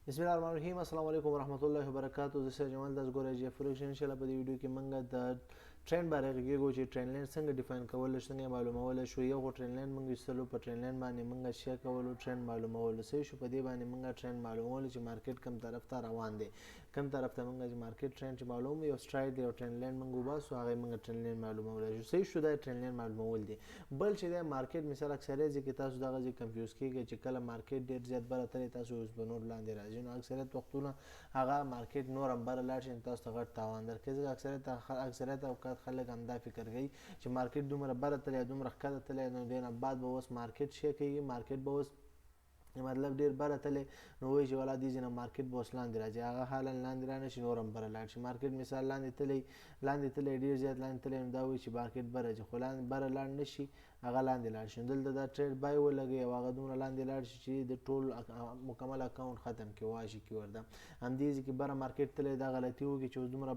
بسم الله الرحمن الرحیم. السلام علیکم ورحمۃ اللہ وبرکاتہ. زه سید جمال داس ګورې چې فروکشن ان شاء الله په دې ویډیو کې موږ د ټرند باره غږیږو چې ټرند لاین څنګه ډیفاین کول څنګه معلومول شو. یو ټرند لاین موږ ایستلو، په ټرند لاین باندې موږ شیک کولو، ټرند معلومول سه شو. په دې باندې موږ ټرند معلومول چې مارکیټ کوم طرف ته روان دی، کوم طرف ته موږ چې مارکیټ ټرند چې معلوم یو سټرایټ دی او ټرند لاین موږ وباسو، هغه موږ ټرند لاین معلومول شو. سه شو دا ټرند لاین معلومول دی. بل چې د مارکیټ مثال اکثریت چې تاسو دغه چې کنفیوز کیږي چې کله مارکیټ ډیر زیات بره تللی تاسو اوس په نور لاندې راځي، نو اکثریت وختونه هغه مارکیټ نور هم بره لاړ شي تاسو ته غټ تاوان درکوي. ځکه اکثریت اوقات خلک همدا فکر کوي چې مارکیټ دومره بره تللی دومره ښکته تللی، نو دې نه بعد به اوس مارکیټ شی کوي، مارکیټ به اوس مطلب ډیر بره تللی، نو وایي چې والا دې ځینه مارکیټ به اوس لاندې راځي. هغه حالا لاندې را نه شي، نور هم بره لاړ شي. مارکیټ مثال لاندې تللی ډیر زیات لاندې تللی، نو دا وایي چې مارکیټ بره ځي، خو بره لاړ نه شي، هغه لاندې لاړ شي. دلته دا ټریډ بای ولګوي او هغه دومره لاندې لاړ شي چې د ټول مکمل اکاونټ ختم کړي، واشي کړي ورته. همدې ځای کې بره مارکیټ تللی دا غلطي وکړي چې اوس دومره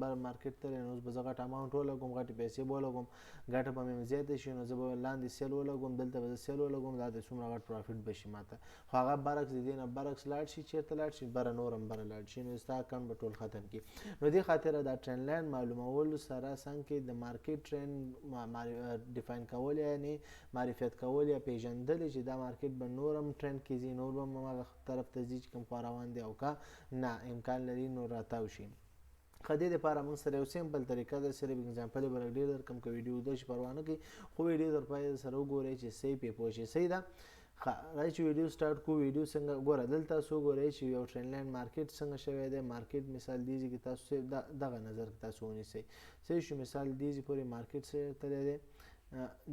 بره مارکیټ تللی، نو اوس به زه غټ اماونټ ولګوم، غټې پیسې به ولګوم، ګټه به مې زیاته شي، نو زه به لاندې سیل ولګوم، دلته به زه سیل ولګوم، دا د څومره غټ پروفیټ به شي ماته. خو هغه برعکس د دې نه برعکس لاړ شي، چېرته لاړ شي؟ بره نور هم بره لاړ شي، نو ستا اکاونټ به ټول ختم کړي. نو دې خاطره دا ټرند لاین معلومولو سره څنګ کې د مارکیټ ټرند ډیفاین کول، یعنی معرفت کول یا پیژندل چې دا مارکیټ به نور هم ټرند کې ځي، نور به هم هغه طرف ته ځي چې کوم خوا روان دی، او که نه امکان لري نور راتاو شي. خو دې دپاره موږ سره یو سمپل طریقه ده، صرف اګزامپل یې به لږ ډېر درکړم، که ویډیو اوږده شي پروا نه کوي، خو ویډیو تر پایه سره وګورئ چې صحیح پرې پوه شئ. صحیح ده؟ ښه راځئ چې ویډیو سټارټ کړو. ویډیو څنګه ګوره دلته تاسو وګورئ چې یو ټرند لاین مارکیټ څنګه شوی دی. مارکیټ مثال دې ځای کې تاسو دغه نظر کې تاسو ونیسئ. صحیح شو؟ مثال دې ځای پورې مارکیټ څه تللی دی،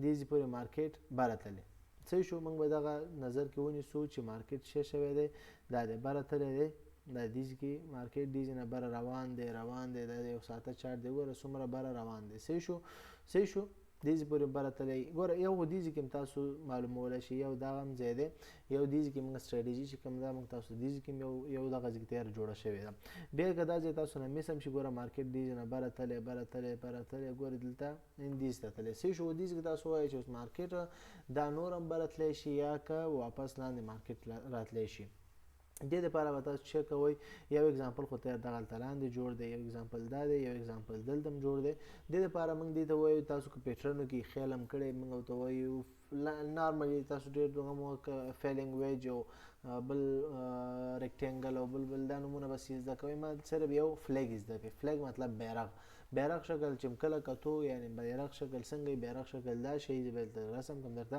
دې ځای پورې مارکیټ بره تللی. صحیح شو؟ موږ به دغه نظر کې ونیسو چې مارکیټ څه شوی دی، دا دی بره تللی دی، دا دې ځای کې مارکیټ دې ځای نه بره روان دی، دا یو ساعته چارټ دی، ګوره څومره بره روان دی. صحیح شو؟ دې ځای پورې بره تللی. ګوره یو خو دې ځای کې هم تاسو معلومولی شئ، یو دغه هم ځای دی، یو دې ځای کې موږ سټراتیژي چې کوم ده موږ تاسو دې ځای کې هم یو دغه ځای کې تیاره جوړه شوې ده. بیا که دا ځای تاسو نه مس هم شي، ګوره مارکیټ دې ځای نه بره تللی، ګوره دلته دې ځای ته تللی. صحیح شو؟ دې ځای کې تاسو ووایئ چې اوس مارکیټ دا نور هم بره تللی شي، یا که واپس لاندې مارکیټ راتلی شي. دې دپاره به تاسو چک کوئ. یو اگزامپل خو ته دغلته لاندې جوړ دی، یو اگزامپل دا دی، یو اگزامپل دلته هم جوړ دی. دې دپاره موږ دې ته وایو، تاسو که پیټرنو کې خیال هم کړی، موږ ورته وایو نارملي تاسو ډېر دغه مو فیلینګ ویج او بل ریکټینګل او بل دا نومونه بس یې زده کوئ. ما صرف یو فلیګ یې زده کوئ. فلیګ مطلب بیرغ شکل چې کله کتو، یعنی بیرغ شکل څنګه بیرغ شکل دا شی به رسم کوم درته.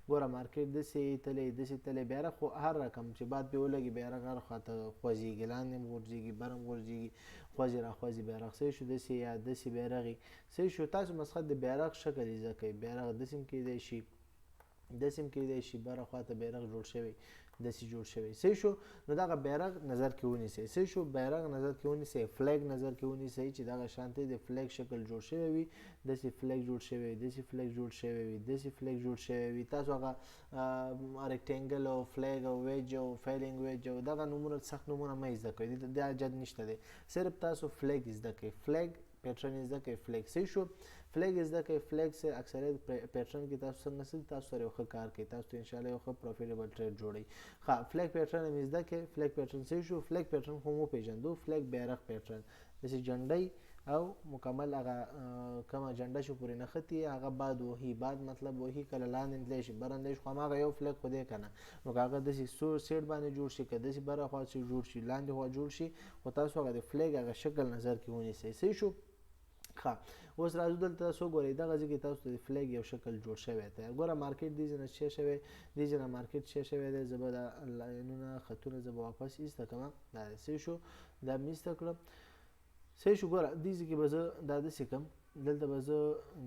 ګوره مارکیټ داسې تللی بیرغ خو هر رقم چې باد پې ولګي بیرغ هر خواته خوځېږي، لاندې هم غورځېږي، بر هم غورځېږي، خوځې راخوځي بیرغ. صحیح شو؟ داسې یا داسې بیرغ وي. صحیح شو؟ تاسو مسخت د بیرغ شکل یې زده کوئ. بیرغ داسې هم کیدی شي، بره خواته بیرغ جوړ شوی، داسې جوړ شوی. صحیح شو؟ نو دغه بیرغ نظر کې ونیسئ. صحیح شو؟ بیرغ نظر کې ونیسئ. فلیګ نظر کې ونیسئ چې دغه شانتې د فلیګ شکل جوړ شوی وي، داسې فلیګ جوړ شوی وي، داسې فلیګ جوړ شوی وي، داسې فلیګ جوړ شوی وي. تاسو هغه ریکټینګل او فلیګ او ویج او فیلینګ ویج او دغه نومونه سخت نومونه مه زده کوئ، دا جد نشته دی. صرف تاسو فلیګ زده کوئ، فلیګ پیټرن زده کوئ، فلیګ. صحیح شو؟ فلیګ زده کوئ. فلیګ سره اکثریت پیټرن کې تاسو څنګه سل تاسو سره یو ښه کار کوي، تاسو ته انشاءالله یو ښه پروفیټیبل ټریډ جوړوي. ښه فلیګ پیټرن مې زده کوئ. فلیګ پیټرن. صحیح شو؟ فلیګ پیټرن خو مو پېژندو. فلیګ بیرغ پیټرن داسې جنډۍ او مکمل هغه کومه جنډه چې پورې نښتي هغه باد وهي. باد مطلب وهي، کله لاندې تللی شي، بره تللی شي، خو هماغه یو فلیګ خو دی که نه، نو که هغه داسې سیټ باندې جوړ شي، که داسې بره خوا جوړ شي، لاندې خوا جوړ شي، خو تاسو هغه د فلیګ هغه شکل نظر کې ونیسئ. صحیح شو؟ ښه اوس راځو دلته تاسو وګورئ، دغه ځای کې تاسو ته د فلیګ یو شکل جوړ شوی دی. ګوره مارکیټ دې ځای نه څه شوی، دې ځای نه مارکیټ څه شوی دی. زه به دا لاینونه خطونه زه به واپس ایسته کړم. دا دی. صحیح شو؟ دا مې ایسته کړم. صحیح شو؟ ګوره دې ځای کې به زه دا داسې کړم، دلته به زه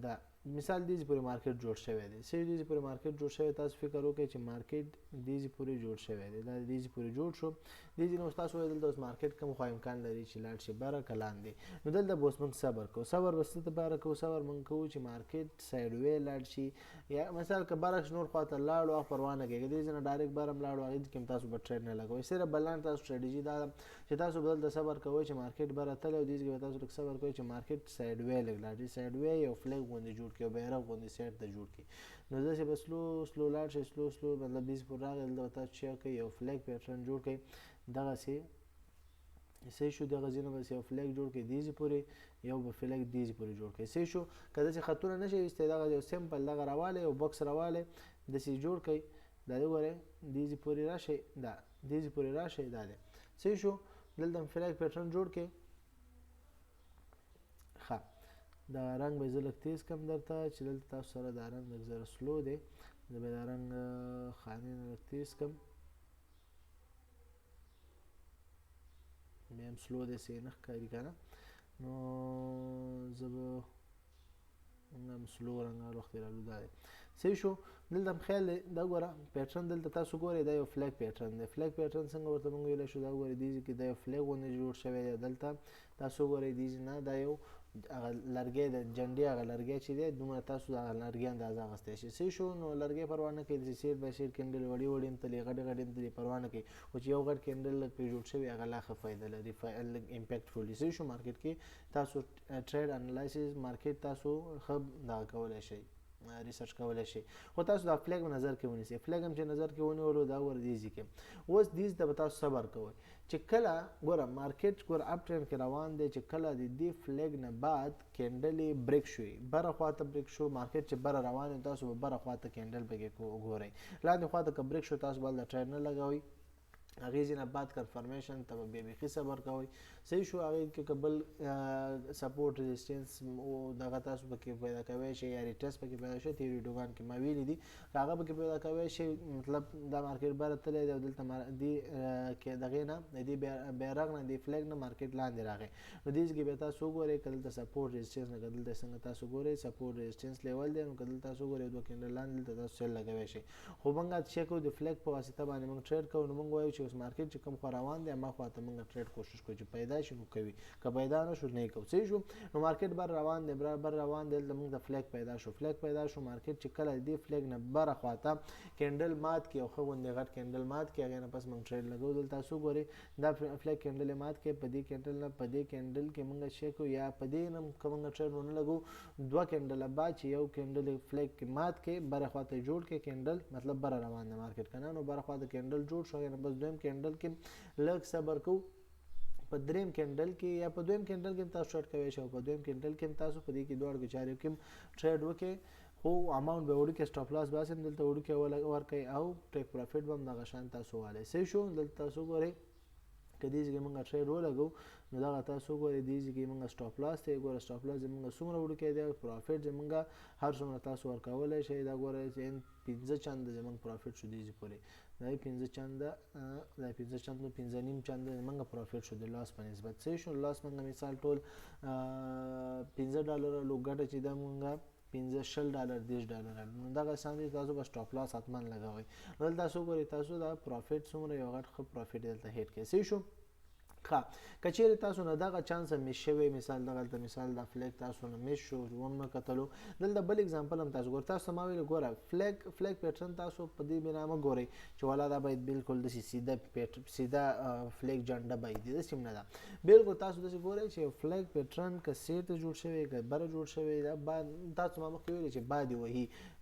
دا مثال دې ځای پورې مارکیټ جوړ شوی دی. صحیح؟ دې ځای پورې مارکیټ جوړ شوی، تاسو فکر وکړئ چې مارکیټ دې ځای پورې جوړ شوی دی، دا دې ځای پورې جوړ شو. دې ځای نه اوس تاسو وایئ دلته اوس مارکیټ کوم خوا امکان لري چې لاړ شي، بره که لاندې. نو دلته به اوس موږ صبر کوو. صبر به څه دپاره کوو؟ صبر موږ کوو چې مارکیټ سایډ وی لاړ شي، یا مثال که برعکس نور خواته لاړو هغه پروا نه کېږي، دې ځای نه ډایرکټ بر هم لاړو، هغې کې هم تاسو به ټریډ نه لګوئ. صرف بل لاندې تاسو سټراتیژي دا ده چې تاسو به دلته صبر کوئ چې مارکیټ بره تللی، او دې ځای کې به تاسو لږ صبر کوئ چې مارکیټ سایډ وی لږ لاړ شي. سایډ وی یو فلیګ غوندې جوړ کړي، یو بیرغ غوندې سایډ ته جوړ کړي. نو داسې به سلو لاړ شي، سلو مطلب دې پورې راغی، دلته به تاسو چیک کوئ، یو فلیګ پیټرن جوړ کړئ. دغسې صحیح شو. دغه ځینه بس یو فلیک جوړ کړئ دیزې پورې، یو به فلیک دیزې پورې جوړ کړئ. صحیح شو. که داسې خطونه نشي ویستی دغه یو سمپل دغه راوالی یو بکس راوالی داسې جوړ کړئ. دا دی ګورئ دیزې پورې راشئ، دا دیزې پورې راشئ، دا دی. صحیح شو. دلته فلیک پیټرن جوړ کړئ. ښه دا رنګ به زه لږ تیز کړم درته چې دلته تاسو سره دا رنګ لږ زره سلو دی. زه به دا رنګ خانې نه لږ تیز کړم، بیا هم سلو دی سې نه ښکاري که نه. نو زه به موږ هم سلو رنګ هر وخت رالو. دا دی صحیح شو. دلته هم خیال دی دا ګوره پیټرن دلته تاسو ګورئ دا یو فلیک پیټرن دی. فلیک پیټرن څنګه ورته موږ ویلی شو؟ دا ګورئ دې کې دا یو فلیک غوندې جوړ شوی دی. دلته تاسو ګورئ دې نه دا یو هغه لرګی د جنډې هغه لرګی چې دی دومره تاسو د هغه لرګي اندازه اخیستی شئ. صحیح شو. نو لرګی پروا نه کوي، داسې سیر بای سیر کینډل وړې وړې هم تلي غټې غټې هم تلي پروا نه کوي، خو چې یو غټ کینډل لږ پرې جوړ شوي هغه لا ښه فایده لري، لږ امپیکټفول دي. صحیح شو. مارکیټ کې تاسو ټریډ انالایسس مارکیټ تاسو ښه دغه کولی شئ، ریسرچ کولی شئ. خو تاسو دا فلیګ نظر کې ونیسئ. فلیګ هم چې نظر کې ونیولو دا ور دیزي کې اوس دیز ته به تاسو صبر کوئ چې کله ګوره مارکیټ ګوره اپ ټرینډ کې روان دی چې کله د دې فلیګ نه بعد کینډلې بریک شوي بره خواته بریک شو مارکیټ چې بره روان دی تاسو به بره خواته کینډل پکې وګورئ. لاندې خواته که بریک شو تاسو به هلته ټریډ نه لګوئ. هغې ځینه بعد کنفرمیشن ته به بیا بیخي صبر کوئ. صحیح شو. هغې کې که بل سپورټ ریزسټنس دغه تاسو پکې پیدا کوی شئ یا ریټیسټ پکې پیدا شي. تیرې ویډیوګان کې ما ویلي دي هغه پکې پیدا کوی شئ. مطلب دا مارکیټ بره تللی دی او دلته دې دغې نه د دې بیرغ نه دې فلیګ نه مارکیټ لاندې راغی. نو دې کې بیا تاسو وګورئ که دلته سپورټ ریزسټنس نه که دلته څنګه تاسو ګورئ سپورټ ریزسټنس لیول دی. نو که دلته تاسو ګورئ دوه کینډل لاندې دلته تاسو سیل لګوی شئ. خو موږ چیک کوو د فلیګ په واسطه باندې موږ ټریډ کوو. نو موږ وایو چې اوس مارکیټ چې کوم خوا روان دی ما خواته موږ ټریډ کوشش کوو چې پیدا شي نو کوي، که پیدا نه شو نه کوو. صحیح شو. نو مارکیټ بر روان دی بر روان دی. دلته موږ د فلیګ پیدا شو. فلیګ پیدا شو مارکیټ چې کله دې فلیګ نه بره خواته کینډل مات کړي او ښه غوندې غټ کینډل مات کړي هغې نه پس موږ ټریډ لګوو. دلته تاسو ګورئ دا فلیګ کینډل یې مات کړي. په دې کینډل نه په دې کینډل کې موږ چیک کوو یا په دې نه که موږ ټریډ ونه لګوو دوه کینډله بعد چې یو کینډل یې فلیګ کې مات کړي بره خواته جوړ کړي کینډل مطلب بره روان دی مارکیټ که نه. نو بره خواته کینډل جوړ شو هغې نه بس دویم کینډل کې لږ صبر کوو. په دریم کینډل کې یا په دویم کینډل کې هم تاسو ټریډ کوی شئ او په دویم کینډل کې هم تاسو په دې کې دواړو کې چارو کې هم ټریډ وکړئ. خو اماونټ به وړوکی سټاپ لاس به هم دلته وړوکی ورکړئ او ټیک پروفیټ به هم دغه شان تاسو والئ. صحیح شو. دلته تاسو ګورئ که دې ځای کې موږ ټریډ ولګو نو دغه تاسو ګورئ دې ځای کې موږ سټاپ لاس دی. ګوره سټاپ لاس زموږ څومره وړوکی دی پروفیټ زموږ هر څومره تاسو ورکولی شئ. دا ګوره چې 15 چنده زموږ پروفیټ شو دې ځای پورې. دا 15 چنده دا 15 چنده 15 نیم چنده زموږ پروفیټ شو د لاس په نسبت. صحیح شو. لاس موږ مثال ټول $15 لو ګټه چې دا موږ $15 $10 نو دغه شان دي تاسو به سټاپ لاس حتما لګوئ. دلته تاسو ګورئ تاسو دا پروفیټ څومره یو غټ ښه پروفیټ دلته هیټ کړئ. صحیح شو. ښه که چیرې تاسو نه دغه چانس مس شوی مثال دغلته مثال دا فلیګ تاسو نه مس شو ونه کتلو دلته بل اگزامپل هم تاسو ګورئ. تاسو ما ویل ګوره فلیګ پیټرن تاسو په دې بنا مه ګورئ چې والا دا باید بالکل داسې سیده فلیګ جنډه باید داسې هم نه ده. بالکل تاسو داسې ګورئ چې فلیګ پیټرن که سیر ته جوړ شوی که بره جوړ شوی دا تاسو ما مخکې ویلي چې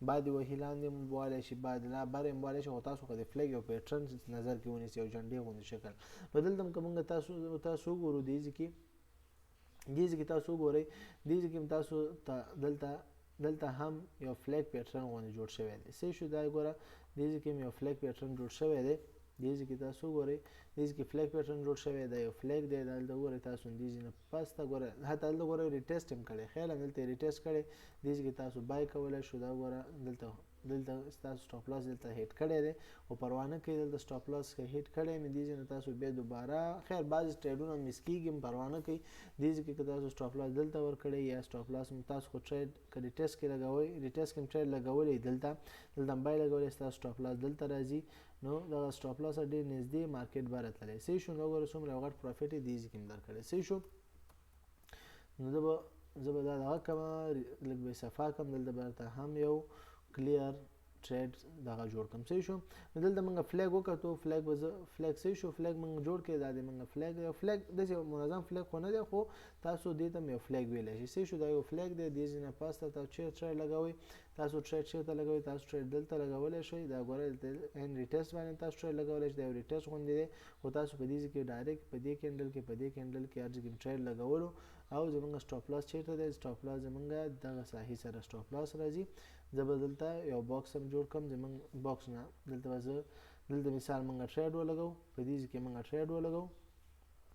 بادې وهي لاندې هم ووالی شي بره هم ووالی شي. خو تاسو که د فلیګ یو پیټرن نظر کې ونیسئ یو جنډې غوندې شکل په دلته هم که موږ تاسو وګورو دې ځای کې تاسو وګورئ دې ځای کې هم تاسو دلته هم یو فلیګ پیټرن غوندې جوړ شوی دی. صحیح شو. دا ګوره دې ځای کې هم یو فلیګ پیټرن جوړ شوی دی. دې ځای کې تاسو وګورئ دې ځای کې فلیګ پیټرن جوړ شوی دی یو فلیګ دی. دلته وګورئ تاسو دې ځای نه پس ته ګوره حتی دلته ګوره ریټیسټ هم کړی خیال هم دلته ریټیسټ کړی. دې ځای کې تاسو بای کولی شو. دا ګوره دلته ستاسو سټاپ لاس دلته هیټ کړی دی خو پروا نه کوي. دلته سټاپ لاس که هیټ کړی نو دې ځای نه تاسو بیا دوباره خیر بعضې ټریډونه مس کېږي هم پروا نه کوي. دې ځای کې که تاسو سټاپ لاس دلته ورکړئ یا سټاپ لاس هم تاسو خو ټریډ که ریټیسټ کې لګوئ ریټیسټ کې هم ټریډ لګولی دلته هم بای لګولی ستاسو سټاپ لاس دلته راځي. نو دغه سټاپ لاس ډېر نږدې مارکیټ بره تللی. صحیح شو. نو ګوره څومره یو غټ پروفیټ یې دې ځای کې هم درکړی. صحیح شو. نو زه به دا دغه کړمه لږ به یې صفا کړم. دلته به درته هم یو کلیر ټریډ دغه جوړ کړم. صحیح شو. نو دلته موږ فلیګ وکړو، فلیګ صحیح شو، فلیګ موږ جوړ کړی، دا د موږ فلیګ داسې منظم فلیګ خو نه دی، خو تاسو دې ته یو فلیګ ویلی شي. صحیح شو. دا یو فلیګ دی، دې ځای نه پاسته تاسو چیرته ټریډ لګوئ، تاسو ټریډ چیرته لګوئ، تاسو ټریډ دلته لګولی شئ. دا ګورئ ان ریټیسټ باندې تاسو ټریډ لګولی شئ، دا یو ریټیسټ غوندې دی، خو تاسو په دې ځای کې ډایرکټ په دې کینډل کې هر ځای کې ټریډ لګولو. او زمونږ سټاپ لاس چیرته دی؟ سټاپ لاس زمونږ دغه ساحې سره سټاپ لاس راځي. زه به دلته یو باکس هم جوړ کړم، زمونږ باکس نه دلته به زه دلته مثال موږ ټریډ ولګو، په دې ځای کې موږ ټریډ ولګو.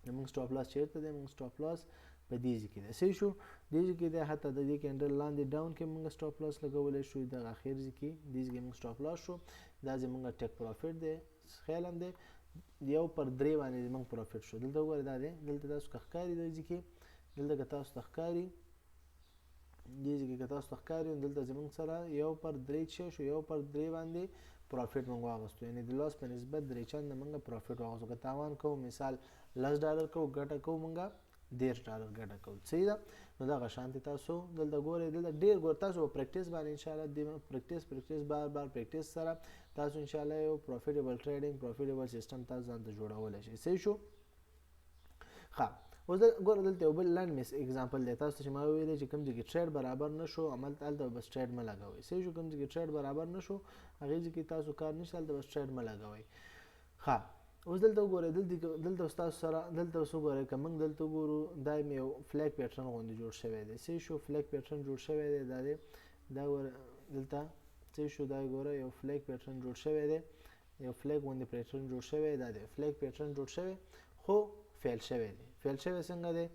زمونږ سټاپ لاس چیرته دی؟ موږ سټاپ لاس په دې ځای کې دی. صحیح شو. دې ځای کې دی، حتی د دې کینډل لاندې ډاون کې موږ سټاپ لاس لګولی شو، دغه اخر ځای کې دې ځای کې موږ سټاپ لاس شو. دا زمونږ ټیک پروفیټ دی، خیال هم دی 1/3 باندې زمونږ پروفیټ شو. دلته وګورئ دا دی، دلته تاسو که ښکاري دې ځای کې، دلته که تاسو ته ښکاري دې ځای کې که تاسو ته ښکاري، دلته زمونږ سره 1/3 څه شو؟ 1/3 باندې پروفیټ موږ واغستو، یعنې د لاس په نسبت 3 چنده موږ پروفیټ واغستو. که تاوان کوو مثال $10 کوو، ګټه کوو موږ $10 ګټه کوو. صحیح ده. نو دغه شانتې تاسو دلته ګورئ، دلته ډېر تاسو په پریکټس باندې انشاءالله د پریکټس بار پریکټس سره تاسو انشاءالله یو پروفیټیبل ټریډینګ پروفیټیبل سیستم تاسو ځان ته جوړولی شئ. صحیح شو. ښه، اوس ګوره دلته یو بل لنډ اگزامپل دی. تاسو چې ما وویلی چې کوم ځای کې ټریډ برابر نه شو، هلته بس ټریډ مه لګوئ. صحیح شو. کوم ځای کې ټریډ برابر نه شو، هغې ځای کې تاسو کار نشته، هلته بس ټریډ مه لګوئ. ښه، اوس دلته وګورئ، دلته ستاسو سره دلته اوس وګورئ، که موږ دلته وګورو دا یو فلیګ پیټرن غوندې جوړ شوی دی. صحیح شو. فلیګ پیټرن جوړ شوی دی، دا دی، دا ګوره دلته. صحیح شو. دا ګوره یو فلیګ پیټرن جوړ شوی دی، یو فلیګ غوندې پیټرن جوړ شوی دی، دا دی فلیګ پیټرن جوړ شوی، خو فیل شوی دی. فیل شوی څنګه دی؟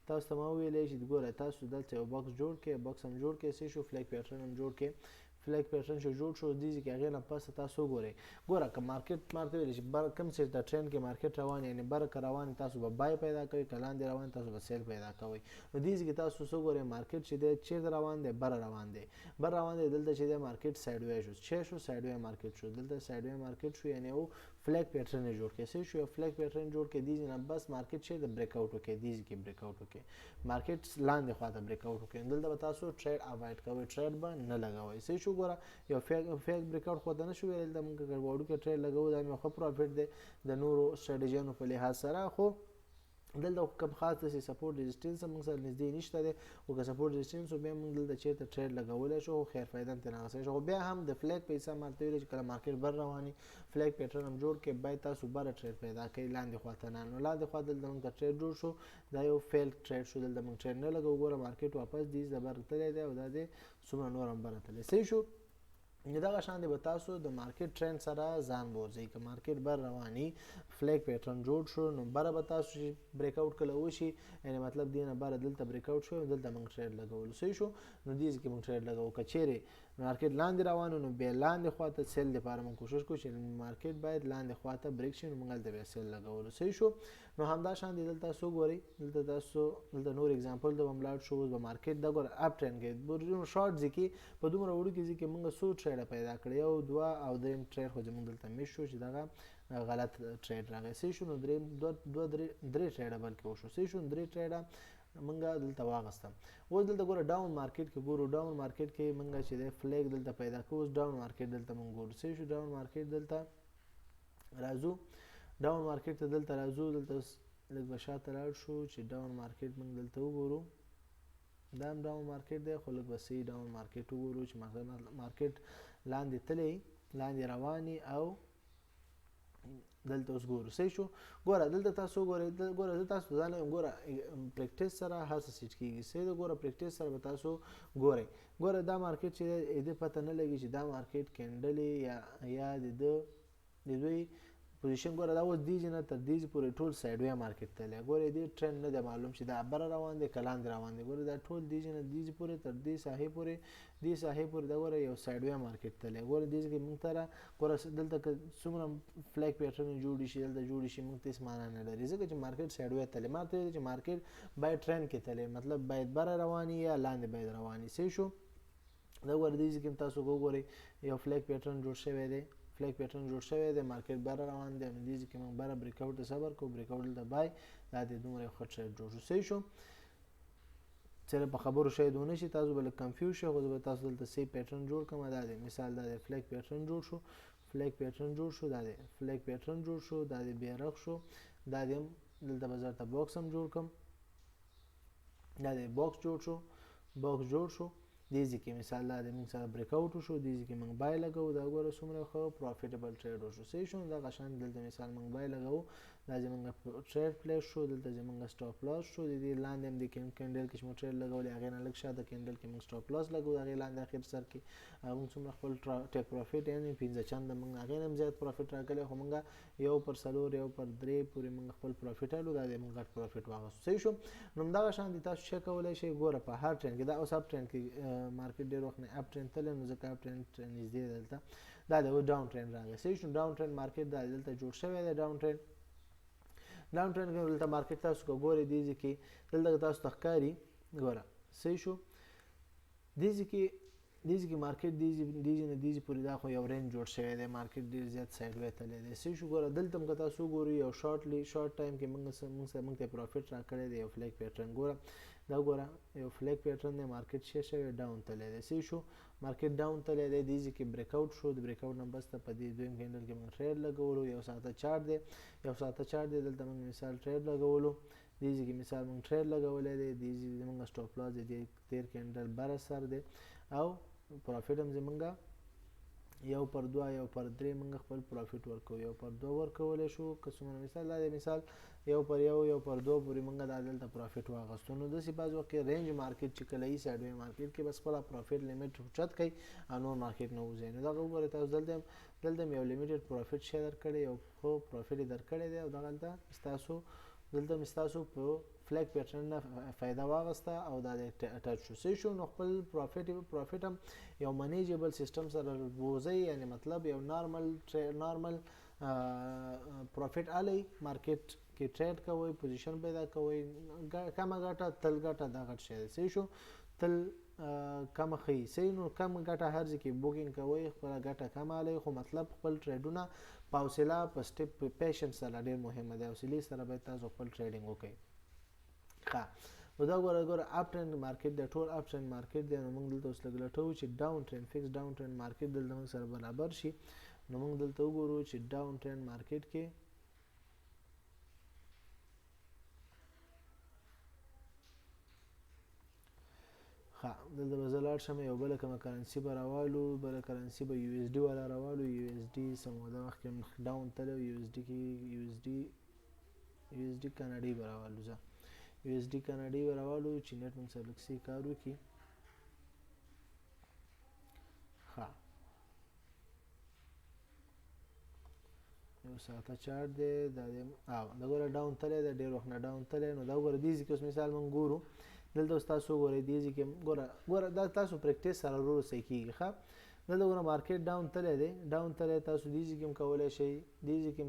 تاسو ته ما وویلی چې ګوره تاسو دلته یو باکس جوړ کړئ، باکس هم جوړ کړئ. صحیح شو. فلیګ پیټرن هم جوړ کړئ. فلیګ پیټرن چې جوړ شو، دې ځای کې هغې نه پسته تاسو وګورئ. ګوره که مارکیټ ما ورته ویلي چې کوم چې د ټرینډ کې مارکیټ روان، یعنې بره که روان تاسو به بای پیدا کوئ، که لاندې روان تاسو به سیل پیدا کوئ. نو دې ځای کې تاسو څه وګورئ، مارکیټ چې دی چېرته روان دی؟ بره روان دی. بره روان دی، دلته چې دی مارکیټ سایډ وی شو. څه شو؟ سایډ وی مارکیټ شو. دلته سایډ وی مارکیټ شو، یعنې یو فلیګ پیټرن یې جوړ کړئ. صحیح شو. یو فلیګ پیټرن جوړ کړئ، دې ځای نه بس مارکیټ چېرته بریک آوټ وکړئ، دې ځای کې بریک آوټ وکړئ، مارکیټ لاندې خواته بریک آوټ وکړئ. دلته به تاسو ټریډ اوایډ کوئ، ټریډ به نه لګوئ. صحیح شو. ګوره یو فیک بریک آوټ خو ته نه شو ویلی، دلته موږ که وړوکی ټریډ لګوو، دا مې ښه پروفیټ دی د نورو سټریټیجیانو په لحاظ سره. خو دلته کوم خاص داسې سپورټ ريزسټنس موږ سره نږدې نشته دی، خو که سپورټ ريزسټنس و بیا موږ دلته چېرته ټریډ لګولی شو، خیر فایده هم ترې اخیستی شو. خو بیا هم د فلیګ په حساب ما ورته ویلي چې کله مارکیټ بر رواني، فلیګ پیټرن هم جوړ کړئ، باید تاسو بره ټریډ پیدا کړئ، لاندې خواته نه. نو لاندې خوا دلته موږ ته ټریډ جوړ شو، دا یو فیل ټریډ شو، دلته موږ ټریډ نه لګو. ګوره مارکیټ واپس دې د بره تللی دی، او دا دی څومره نور هم بره تللی. صحیح شو. دغه شان به تاسو د مارکیټ ټرند سره ځان بوځئ. که مارکیټ بر رواني، فلیګ پیټرن جوړ شو، نو بره به تاسو چې بریک آوټ کله وشي، یعنې مطلب دې نه بره دلته بریک آوټ شو، دلته موږ ټریډ لګولو. صحیح شو. نو دې ځای کې موږ ټریډ لګوو. که چیرې مارکیټ لاندې روان نو بیا لاندې خواته سیل لپاره موږ کوشش کوو چې مارکیټ باید لاندې خواته بریک شي، نو موږ هلته بیا سیل لګولو. صحیح شو. نو همدا شان دې دلته تاسو وګورئ، دلته تاسو دلته نور اگزامپل ته به هم لاړ شو. اوس به مارکیټ دا ګوره اپ ټرینډ کې شارټ ځای کې په دومره وړوکي ځای کې موږ څو ټریډه پیدا کړی، یو دوه او دریم ټریډ خو زموږ دلته میس شو چې دغه غلط ټریډ راغی. صحیح شو. نو درې ټریډه بلکې وشو. صحیح شو. 3 ټریډه موږ دلته واغستم. اوس دلته ګوره ډاون مارکیټ کې ګورو، ډاون مارکیټ کې موږ چې دی فلیګ دلته پیدا کوو. اوس ډاون مارکیټ دلته موږ ګورو. صحیح شو. ډاون مارکیټ دلته راځو، ډاون مارکیټ ته دلته راځو، دلته لږ به شاته لاړ شو چې ډاون مارکیټ موږ دلته وګورو. دا هم ډاون مارکیټ دی، خو لږ به صحیح ډاون مارکیټ وګورو چې مارکیټ لاندې تللی، لاندې رواني، او دلته اوس ګورو. صحیح شو. ګوره دلته تاسو وګورئ، ګوره زه تاسو ځان ګوره پریکټس سره هر څه سیټ کېږي. صحیح ده. ګوره پریکټس سره به تاسو ګورئ، ګوره دا مارکیټ چې دی دې پته نه لګي چې دا مارکیټ کینډل یا د دوی پوزیشن. ګوره دا اوس دې ځای نه تر دې ځای پورې ټول سایډ وی مارکیټ تللی. ګوره دې ټرینډ نه دی معلوم چې دا بره روان دی که لاندې روان دی. ګوره دا ټول دې ځای نه دې ځای پورې تر دې ساحې پورې دا ګوره یو سایډ وی مارکیټ تللی. ګوره دې ځای کې موږ ته ګوره دلته که څومره فلیګ پیټرن جوړې شي، دلته جوړې شي، موږ ته هېڅ معنا نه لري، ځکه چې مارکیټ سایډ وی تللی. ما ورته ویلي چې مارکیټ باید ټرینډ کې تللی، مطلب باید بره رواني یا لاندې باید رواني. صحیح شو. دا ګوره دې ځای کې تاسو وګورئ، یو فلیګ پیټرن جوړ شوی دی، فلیګ پیټرن جوړ شوی دی، مارکیټ بره روان دی. نو دې ځای کې موږ بره بریک آوټ ته صبر کوو، بریک آوټ دلته بای، دا د دومره یو ښه ټریډ جوړ شو. صحیح شو. چېرې په خبرو شاید ونه شي تاسو به لږ کنفیوز شئ خو زه به تاسو دلته صحیح پیټرن جوړ کړم دا دی مثال دا دی فلیګ پیټرن جوړ شو فلیګ پیټرن جوړ شو دا دی فلیګ پیټرن جوړ شو دا دی بیرغ شو دا دی دلته به زه درته باکس هم جوړ کړم دا دی باکس جوړ شو باکس جوړ شو دې ځای کې مثال دا دی موږ سره بریک آوټ وشو دې ځای کې موږ بای لګوو دا ګوره څومره ښه پروفیټیبل ټریډ وشو صحیح شو دغه شان دلته مثال موږ بای لګوو دا زموږ ټریډ پلیس شو دلته زموږ سټاپ لاس شو د دې لاندې هم د کینډل کې چې موږ ټریډ لګولې هغې نه لږ شاته کینډل کې موږ سټاپ لاس لګوو د هغې لاندې اخر سر کې موږ څومره خپل ټیک پروفیټ یعنې 15 چنده موږ هغې نه هم زیات پروفیټ راغلی خو موږ 1/4 1/3 پورې موږ خپل پروفیټ الو دا دی موږ غټ پروفیټ واغستو صحیح شو نو همدغه شان دي تاسو چیک کولی شئ ګوره په هر ټرینډ کې دا اوس اپ ټرینډ کې مارکیټ ډېر وخت نه اپ ټرینډ تللی نو ځکه اپ ټرینډ نږدې دلته دا دی اوس ډاون ټرینډ راغی صحیح شو ډاون ټرینډ مارکیټ دا دلته جوړ شوی دی ډاون ټرینډ ډاون ټرینډ کې دلته مارکیټ تاسو که ګورئ دې ځای کې دلته تاسو ته ښکاري ګوره صحیح شو دې ځای کې مارکیټ دې ځای نه دې ځای پورې دا خو یو رینج جوړ شوی دی مارکیټ ډېر زیات سایډ وی تللی دی صحیح شو ګوره دلته هم که تاسو وګورئ یو شارټ ټایم کې موږ ته پروفیټ راکړی دی یو فلیګ پیټرن ګوره دا ګوره یو فلیګ پیټرن دی مارکیټ شوی ډاون تللی دی صحیح شو مارکیټ ډاون تللی دی دې ځای کې بریک آوټ شو د بریک آوټ نه بس ته په دې دویم کینډل کې موږ ټریډ لګولو یو ساعته چارټ دی دلته موږ مثال ټریډ لګولو دې ځای کې مثال موږ ټریډ لګولی دی دې ځای زموږ سټاپ لاس دی د تیر کینډل بره سر دی او پروفیټ هم زموږ 1/2 1/3 موږ خپل پروفیټ ورکوو 1/2 ورکولی شو که څومره مثال دا دی مثال 1/1 1/2 پورې موږ دا دلته پروفیټ واغستو نو داسې بعض وخت کې رینج مارکیټ چې کله یي سایډ وی مارکیټ کې بس خپله پروفیټ لیمیټ اوچت کوي او نور مارکیټ نه وځي نو دغه وګورئ تاسو دلته هم یو لیمیټډ پروفیټ شی درکړی یو ښه پروفیټ یې درکړی دی او دغلته دلته مې ستاسو په فلیګ پیټرن نه فایده واغسته او دا د ټچ شو صحیح شو نو خپل پروفیټ هم یو منیجبل سیستم سره بوځئ یعنې مطلب یو نارمل پروفیټ الی مارکیټ کې ټریډ کوئ پوزیشن پیدا کوئ کمه ګټه تل ګټه دا غټ شی دی صحیح شو تل کمه ښیي صحیح نو کم ګټه هر ځای کې بوکینګ کوئ خپله ګټه کمه الی خو مطلب خپل ټریډونه په حوصله په سټپ په پیشنس سره ډېر مهمه دی حوصلې سره باید تاسو خپل ټریډینګ وکړئ ښه نو دا ګوره اپ ټرینډ مارکیټ دی ټول اپ ټرینډ مارکیټ دی نو موږ دلته اوس لږ لټوو چې ډاون ټرینډ فکس ډاون ټرینډ مارکیټ دلته موږ سره برابر شي نو موږ دلته وګورو چې ډاون ټرینډ مارکیټ کې ښه دلته به زه لاړ شم یو بله کومه کرنسي به راوالو بله کرنسي به یو ایس ډي والا راوالو یو ایس ډي څه موده مخکې ډاون تللی یو ایس ډي کې یو ایس ډي کاناډي به راوالو زه یو ایس ډي کاناډي به راوالو چې نیټ موږ سره لږ صحیح کار وکړي ښه یو ساعته چارټ دی دا دی دا ګوره ډاون تللی دی ډېر وخت نه ډاون تللی نو دا ګوره دې ځای کې اوس مثال موږ ګورو دلته اوس تاسو وګورئ دې ځای کې ګوره دا تاسو پریکټس سره ورو صحیح کېږي ښه دلته ګوره مارکیټ ډاون تللی دی تاسو دې ځای کې هم کولی شئ دې ځای کې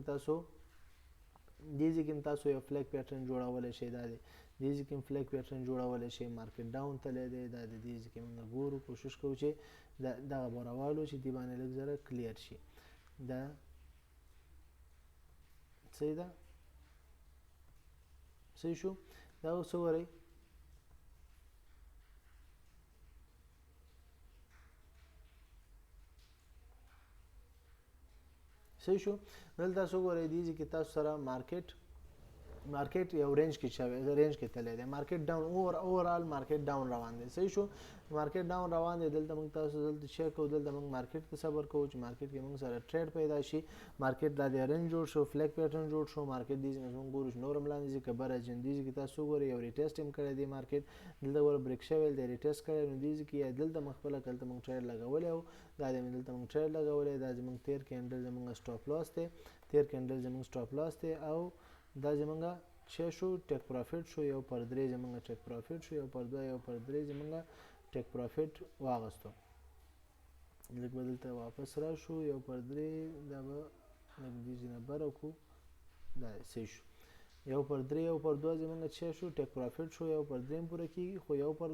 هم تاسو یو فلیګ پیټرن جوړولی شئ دا دی دې ځای کې هم فلیګ پیټرن جوړولی شئ مارکیټ ډاون تللی دی دا د دې ځای کې موږ ګورو کوشش کوو چې دغه به راوالو چې دې باندې لږ زره کلیر شي دا صحیح ده صحیح شو دا اوس وګورئ صحیح شو دلته تاسو وګورئ دې ځای کې تاسو سره مارکیټ یو رینج کې تللی دی مارکیټ ډاون اوورال مارکیټ ډاون روان دی صحیح شو مارکیټ ډاون روان دی دلته موږ تاسو دلته چیک کوو دلته موږ مارکیټ ته صبر کوو چې مارکیټ کې موږ سره ټریډ پیدا شي مارکیټ دا دی رینج جوړ شو فلیګ پیټرن جوړ شو مارکیټ دې ځای موږ ګورو چې نور هم لاندې ځي که بره ځي نو دې ځای کې تاسو وګورئ یو ریټیسټ هم کړی دی مارکیټ دلته ګوره بریک شوی دی ریټیسټ کړی نو دې ځای کې یا دلته موږ خپله دلته موږ ټریډ لګولی او دا دی دلته موږ ټریډ لګولی دا زموږ تیر کینډل زموږ سټاپ لاس دی او دا زموږ چې شو ټیک پروفیټ شو 1/3 زموږ ټیک پروفیټ شو 1/2 1/3 زموږ ټیک پروفیټ واغستو لږ به دلته واپس راشو 1/3 دا به لږ دې ځای نه بره کړو دا صحیح شو 1/3 1/2 زموږ چې شو ټیک پروفیټ شو 1/3 هم پوره کېږي خو 1/2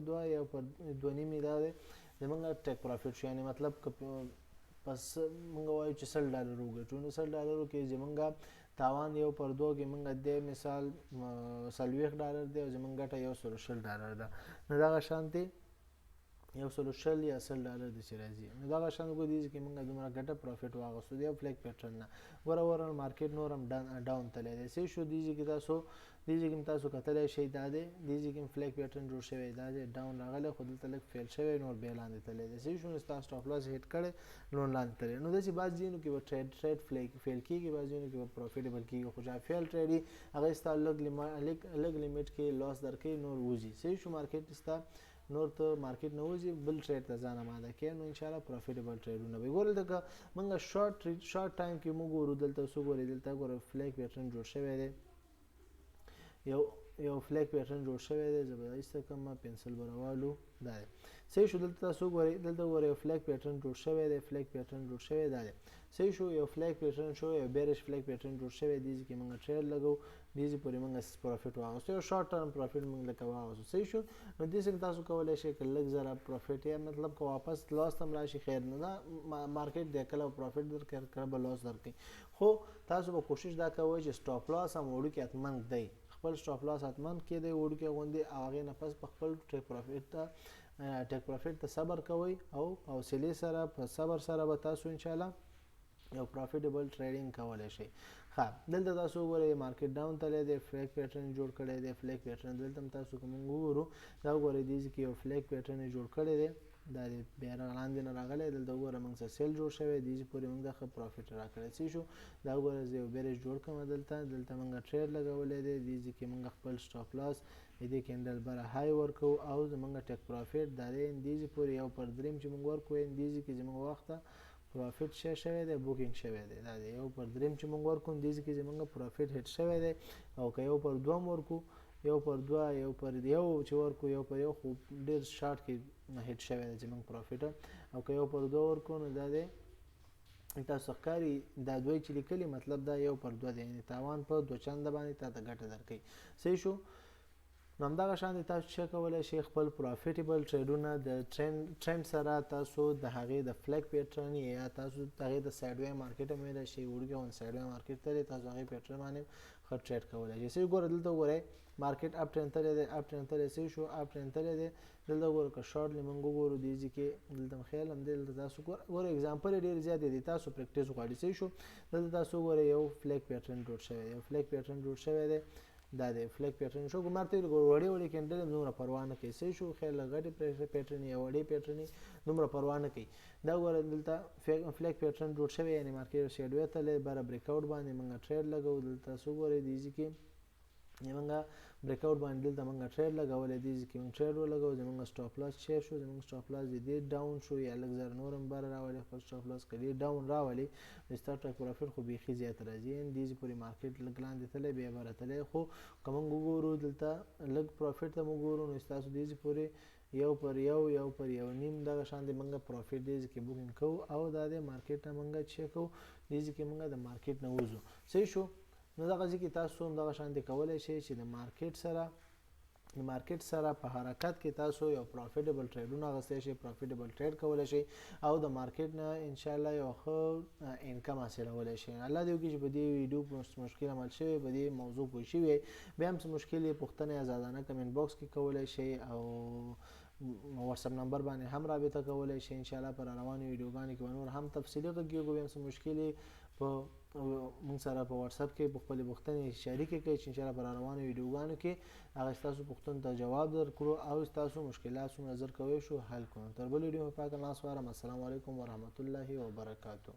1/2 یې دا دی زموږ ټیک پروفیټ شو یعنې مطلب که پس موږ وایو چې $100 وګټو نو $100 کې زموږ تاوان یو پر دوه کې موږ د مثال $40 دی او زموږ ګټه $120 ده. نو دغه شانتې $120 یا $100 دي چې راځي. نو دغه شان وګورئ چې موږ دومره ګټه پروفیټ واغستو دی او فلیک پیټرن نه ګوره مارکیټ نور هم ډاون تللی دی. څه شو دې کې تاسو کتلی شئ دا دی دې کې فلیک پیټرن جوړ شوی دا دی ډاون راغلی خو دلته لږ فیل شوی نور بیا لاندې تللی دی. څه شو ستا سټاپ لاس هیټ کړی نور لاندې تللی. نو داسې بعض ځایونو کې به ټریډ فیل کېږي بعض ځایونو کې به پروفیټیبل کېږي خو چې فیل ټریډ وي هغه ستا لږ لیمټ کې لاس درکوي نور وځي. څه شو مارکیټ ستا نور ته مارکیټ نه وځي بل ټریډ ته ځان اماده کوي نو انشاءالله پروفیټیبل ټریډونه به ګورئ. دلته موږ شارټ ټایم کې موږ ګورو دلته څه ګورئ دلته ګوره فلیک پیټرن جوړ شوی دی یو فلیک پیټرن جوړ شوی دی. زه به ایسته کړم پنسل به راوالو دا دی. صحیح شو دلته تاسو ګورئ دلته ګورئ یو فلیک پیټرن جوړ شوی دی دا دی. صحیح شو یو فلیک پیټرن شو یو بیرش فلیک پیټرن جوړ شوی دی چې موږ ټریډ لګو دې پورې موږ پروفیټ واغستو یو شارټ ټرم پروفیټ موږ لکه واغستو. صحیح شو نو دې څخه تاسو کولی شئ که لږ زره پروفیټ یا مطلب که واپس لاس هم راشي خیر نه ده مارکیټ دی کله پروفیټ درکړي کله به لاس درکړي خو تاسو به کوشش دا کوئ چې سټاپ لاس هم وړوکی حتما دی خپل سټاپ لاس حتما کېدی وړوکی غوندې او هغې نه پس په خپل ټیک پروفیټ ته صبر کوئ او حوصلې سره په صبر سره به تاسو انشاءالله یو پروفیټیبل ټریډینګ کولی شئ. ښه دلته تاسو وګورئ مارکیټ ډاون تللی دی فلیک پیټرن جوړ کړی دی فلیک پیټرن دلته هم تاسو که موږ وګورو دا وګورئ دې کې یو فلیک پیټرن یې جوړ کړی دی دا دی بیا لاندې نه راغلی دلته وګوره موږ سره سیل جوړ شوی دی پورې موږ ښه پروفیټ راکړی. څه شو دا وګوره زه یو بیرش جوړ کړم دلته موږ ټریډ لګولی دی دې کې موږ خپل سټاپ لاس دې کینډل بره های ورکوو او زموږ ټیک پروفیټ دا دی دې پورې یو پر دریم چې موږ ورکوو دې کې زموږ وخته پروفیټ شوی دی بوکینګ شوی دی دا دی یو پر دریم چې موږ ورکوو دې کې زموږ پروفیټ هیټ شوی دی او که یو پر دوه ورکوو یو پر دوه یو پر یو چې ورکوو یو پر یو خو ډېر شارټ کې هیټ شوی دی زموږ پروفیټ او که یو پر دوه ورکوو نو دا دی تاسو ښکاري دا دوی چې لیکلي مطلب دا یو پر دوه دی یعنې تاوان په دوه چنده باندې تا ته ګټه درکوي. صحیح شو نو همدغه شان تاسو څه کولی شئ خپل پروفیټیبل ټریډونه د ټرینډ سره تاسو د هغې د فلیک پیټرن یا تاسو د هغې د سایډ وی مارکیټ هم ویلی شئ وړوکی غوندې سایډ وی مارکیټ ته دی تاسو هغې پیټرن باندې ښه ټریډ کولی شئ. صحیح ګوره دلته وګورئ مارکیټ اپ ټرینډ تللی دی صحیح شو اپ ټرینډ تللی دی دلته وګوره که شارټلی موږ وګورو دې ځای کې دلته خیال هم دی دلته تاسو ګوره اګزامپل یې ډېر زیات دی تاسو پریکټس غواړي. صحیح شو دلته تاسو وګورئ یو فلیک پیټرن جوړ شوی دی دا دی فلیک پیټرن شو ګمار ته وړې کینډل هم دومره پروا نه کوي. صحیح شو خیر له غټې پیټرن یا وړې پیټرن دومره پروا نه کوي. دا ګوره دلته فلیک پیټرن جوړ شوی یعنې مارکیټ سیډ وی تللی بره بریک آوټ باندې موږ ټریډ لګوو دلته تاسو وګورئ دې ځای کې موږ بریک آوټ باندې دلته موږ ټریډ لګولی دې ځای کې موږ ټریډ ولګوو زموږ سټاپ لاس چیر شو زموږ سټاپ لاس دې ډاون شو یا لږ زر نور هم بره راولي خپل سټاپ لاس که ډېر ډاون راولي نو ستا ټیک پروفیټ خو بیخي زیات راځي دې ځای پورې مارکیټ لږ لاندې تللی بیا بره تللی خو که موږ وګورو دلته لږ پروفیټ ته موږ وګورو نو ستاسو دې ځای پورې یو پر یو نیم دغه شان دی موږ پروفیټ دې ځای کې بوکینګ کوو او دا دی مارکیټ نه موږ چې کوو دې ځای کې موږ د مارکیټ نه وځو. صحیح شو نو دغه ځای کې تاسو هم دغه شان دی کولی شئ چې د مارکیټ سره په حرکت کې تاسو یو پروفیټیبل ټریډونه اخیستی شئ پروفیټیبل ټریډ کولی شئ او د مارکیټ نه انشاءالله یو ښه انکم حاصلولی شئ. الله دې وکړي چې په دې ویډیو مشکل عمل شوی په دې موضوع پوه شوي بیا هم څه مشکل یې پوښتنې ازادانه کمنټ باکس کې کولی شئ او واتساپ نمبر باندې هم رابطه کولی شئ انشاءالله پر روانو ویډیوګانو کې به نور هم تفصیلي غږیږو بیا هم څه مشکل یې په موږ سره په واتساپ کې په خپلې پوښتنې شریکې کړئ چې انشاءالله پر روانو ویډیوګانو کې هغه ستاسو پوښتنو ته جواب درکړو او ستاسو مشکلات څومره ژر کولی شو حل کړو. تر بل ویډیو پاک الله سپارم. السلام علیکم ورحمة الله وبرکاتو.